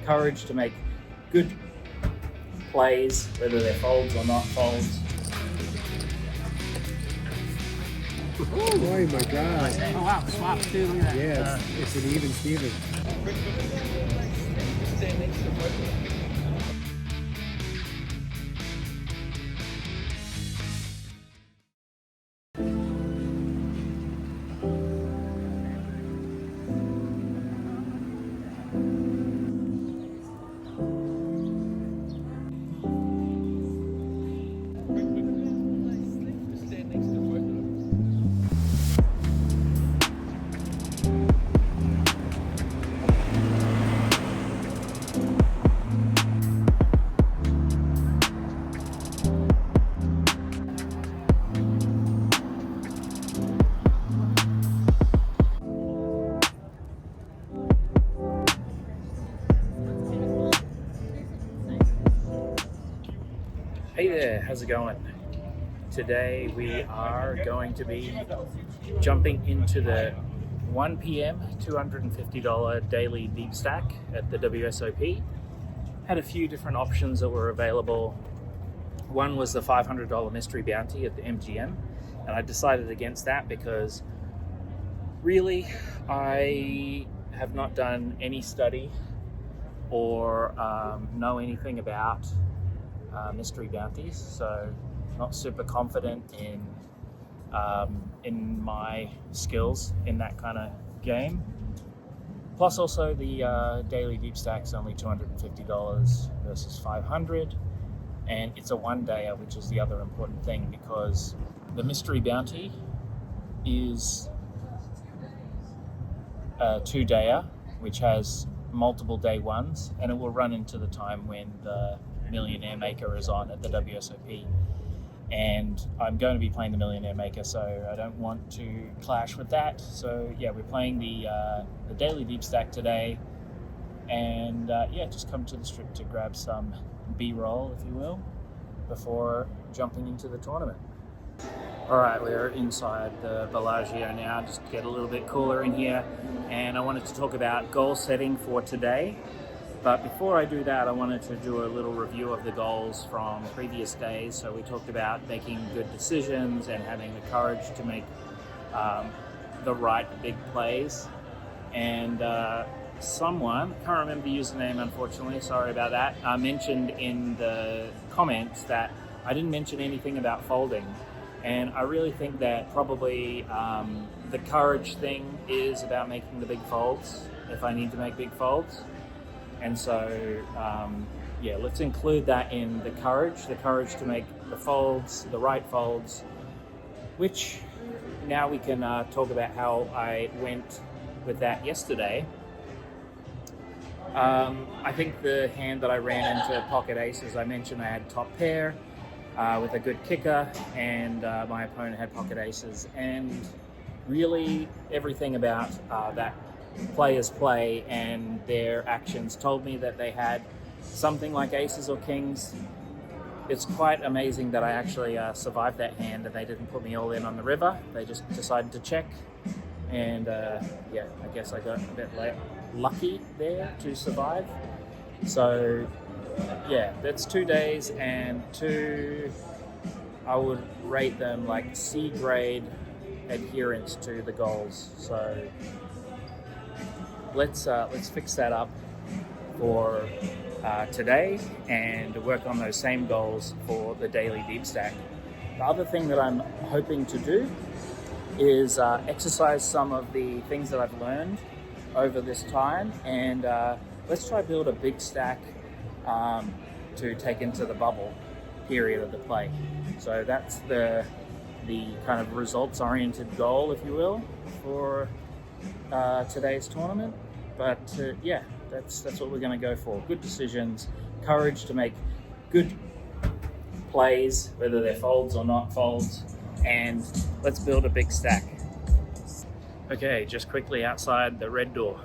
courage to make good plays, whether they're folds or not folds. Oh my god. Oh wow, swap too, look at that. Yeah, it's an even Steven. Hey there, how's it going? Today we are going to be jumping into the 1 p.m. $250 daily Deepstack at the WSOP. Had a few different options that were available. One was the $500 mystery bounty at the MGM, and I decided against that because really I have not done any study or know anything about mystery bounties, so not super confident in my skills in that kind of game. Plus also the daily Deepstack's only $250 versus $500, and it's a one-dayer, which is the other important thing, because the mystery bounty is a two-dayer which has multiple day ones, and it will run into the time when the Millionaire Maker is on at the WSOP, and I'm going to be playing the Millionaire Maker, so I don't want to clash with that. So yeah, we're playing the daily Deepstack today, and yeah, just come to the strip to grab some B-roll, if you will, before jumping into the tournament. All right, we're inside the Bellagio now, just to get a little bit cooler in here, and I wanted to talk about goal setting for today. But before I do that, I wanted to do a little review of the goals from previous days. So we talked about making good decisions and having the courage to make the right big plays. And someone, I can't remember the username unfortunately, sorry about that, mentioned in the comments that I didn't mention anything about folding. And I really think that probably the courage thing is about making the big folds, if I need to make big folds. And so, yeah, let's include that in the courage to make the folds, the right folds, which now we can talk about how I went with that yesterday. I think the hand that I ran into pocket aces, I mentioned I had top pair with a good kicker, and my opponent had pocket aces, and really everything about that players play and their actions told me that they had something like aces or kings. It's quite amazing that I actually survived that hand and they didn't put me all in on the river. They just decided to check, and yeah, I guess I got a bit lucky there to survive. So yeah, that's 2 days, and I would rate them like C grade adherence to the goals. So let's fix that up for today and work on those same goals for the daily Deepstack. The other thing that I'm hoping to do is exercise some of the things that I've learned over this time, and let's try build a big stack to take into the bubble period of the play. So that's the kind of results-oriented goal, if you will, for today's tournament. But yeah, that's what we're going to go for. Good decisions, courage to make good plays, whether they're folds or not folds, and let's build a big stack. Okay, just quickly outside the red door.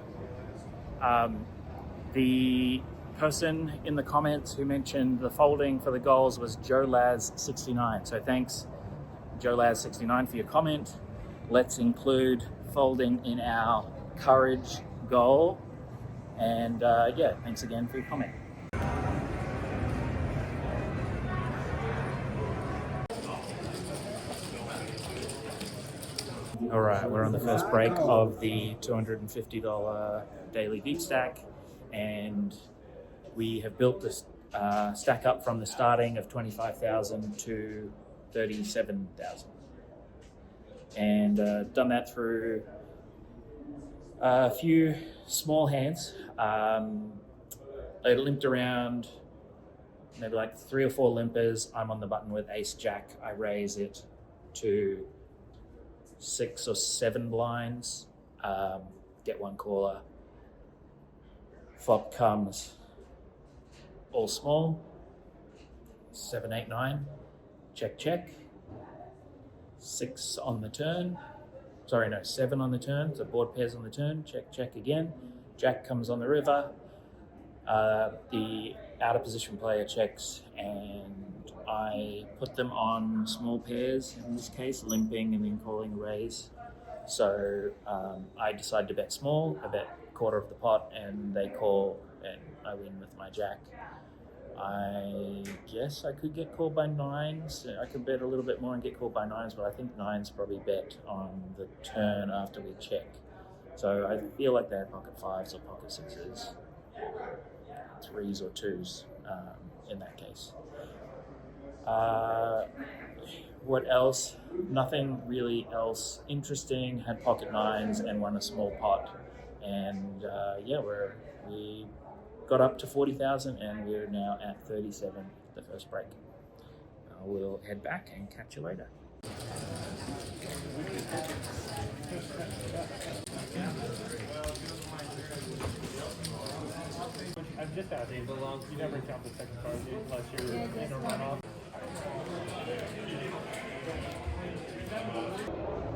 The person in the comments who mentioned the folding for the goals was JoeLaz69. So thanks, JoeLaz69, for your comment. Let's include folding in our courage goal. And yeah, thanks again for your comment. All right, we're on the first break of the $250 daily Deepstack, and we have built this stack up from the starting of 25,000 to 37,000, and done that through a few small hands. They limped around, maybe like 3 or 4 limpers. I'm on the button with ace jack. I raise it to 6 or 7 blinds, get one caller. Flop comes all small, 7, 8, 9, check, check. 6 on the turn. Sorry, no, 7 on the turn. So board pairs on the turn, check, check again. Jack comes on the river. The out of position player checks, and I put them on small pairs, in this case, limping and then calling a raise. So I decide to bet small. I bet quarter of the pot, and they call, and I win with my jack. I guess I could get called by 9s. I could bet a little bit more and get called by 9s, but I think 9s probably bet on the turn after we check. So I feel like they have pocket 5s or pocket 6s, 3s or 2s in that case. What else? Nothing really else interesting. Had pocket 9s and won a small pot. And yeah, we got up to 40,000 and we're now at 37, the first break. We'll head back and catch you later. I'm just asking, you never count the second card unless you're in a runoff.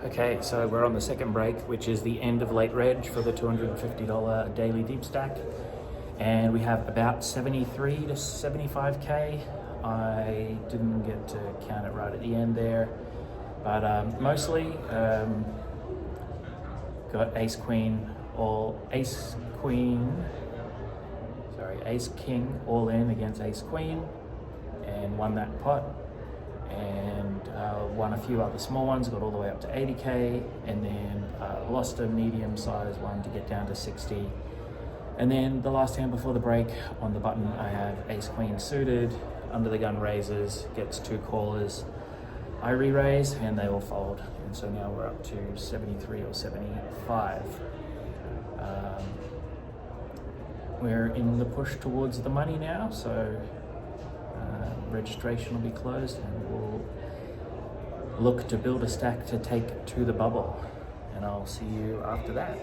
Okay, so we're on the second break, which is the end of late reg for the $250 daily Deepstack. And we have about 73 to 75K. I didn't get to count it right at the end there, but mostly got ace king all in against ace queen, and won that pot, and won a few other small ones, got all the way up to 80K, and then lost a medium sized one to get down to 60. And then the last hand before the break, on the button I have ace queen suited, under the gun raises, gets 2 callers. I re-raise and they all fold, and so now we're up to 73 or 75. We're in the push towards the money now, so registration will be closed, and we'll look to build a stack to take to the bubble, and I'll see you after that.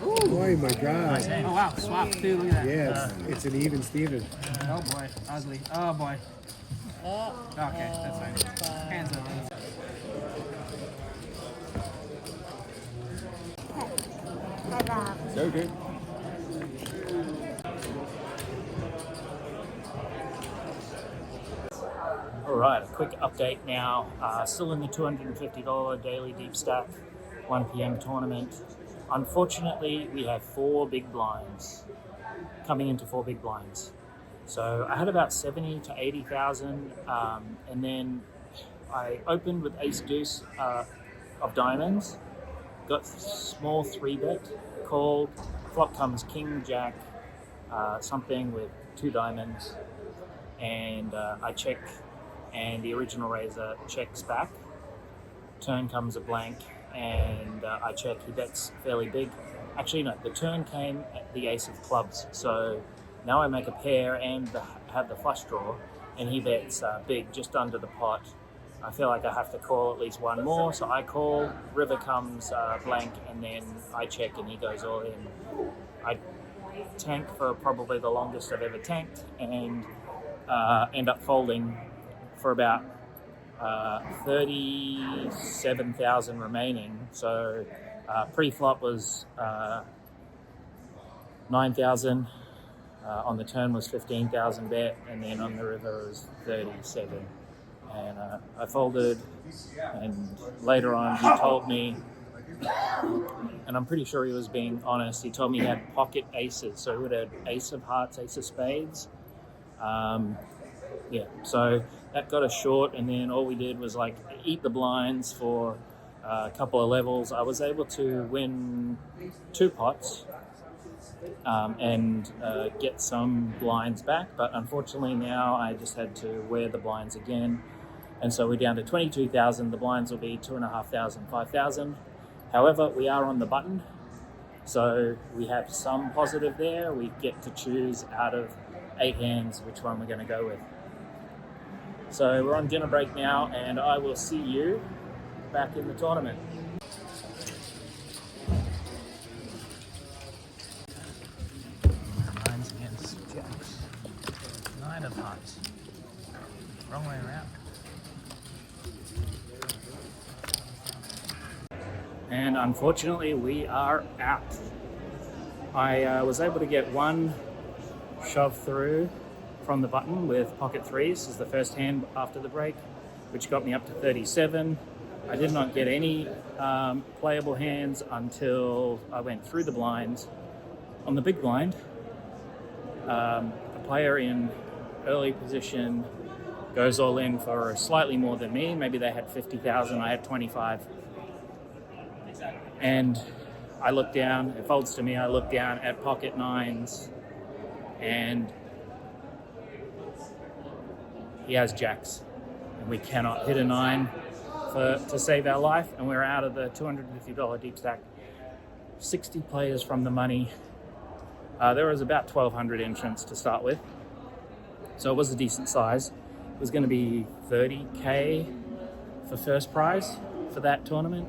Oh my god. Oh wow, swap too, look at that. Yeah, it's an even Steven. Oh boy, ugly. Oh boy. Okay, that's fine. Hands up. So good. All right, a quick update now. Still in the $250 daily Deepstack 1 p.m. tournament. Unfortunately, we have 4 big blinds, coming into 4 big blinds. So I had about 70 to 80,000, and then I opened with ace deuce of diamonds, got small 3-bet, called, flop comes king jack, something with 2 diamonds, and I check, and the original raiser checks back. Turn comes a blank, and I check. He bets fairly big. Actually, no, the turn came at the ace of clubs, so now I make a pair and have the flush draw, and he bets big, just under the pot. I feel like I have to call at least one more, so I call. River comes blank, and then I check, and he goes all in. I tank for probably the longest I've ever tanked, and end up folding for about 37,000 remaining. So pre-flop was 9,000. On the turn was 15,000 bet, and then on the river was 37. And I folded, and later on he told me, and I'm pretty sure he was being honest, he told me he had pocket aces. So he would have ace of hearts, ace of spades. Yeah, so that got us short, and then all we did was like eat the blinds for a couple of levels. I was able to win 2 pots and get some blinds back, but unfortunately now I just had to wear the blinds again, and so we're down to 22,000. The blinds will be 2,500, 5,000. However, we are on the button, so we have some positive there. We get to choose out of 8 hands which one we're going to go with. So we're on dinner break now, and I will see you back in the tournament. Nines against jacks. 9 of hearts. Wrong way around. And unfortunately, we are out. I was able to get 1 shove through from the button with pocket 3s. This is the first hand after the break, which got me up to 37. I did not get any playable hands until I went through the blinds. On the big blind, a player in early position goes all in for slightly more than me. Maybe they had 50,000, I had 25. And I look down, it folds to me, I look down at pocket 9s, and he has jacks, and we cannot hit a 9 to save our life, and we're out of the $250 deep stack. 60 players from the money. There was about 1,200 entrants to start with, so it was a decent size. It was going to be 30K for first prize for that tournament.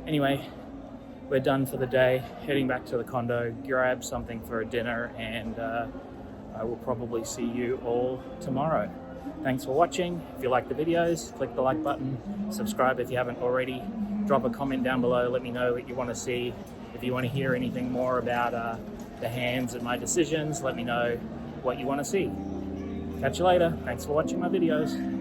Anyway, we're done for the day, heading back to the condo, grab something for a dinner, and I will probably see you all tomorrow. Thanks for watching. If you like the videos, click the like button, subscribe if you haven't already, drop a comment down below, let me know what you want to see. If you want to hear anything more about the hands and my decisions, let me know what you want to see. Catch you later. Thanks for watching my videos.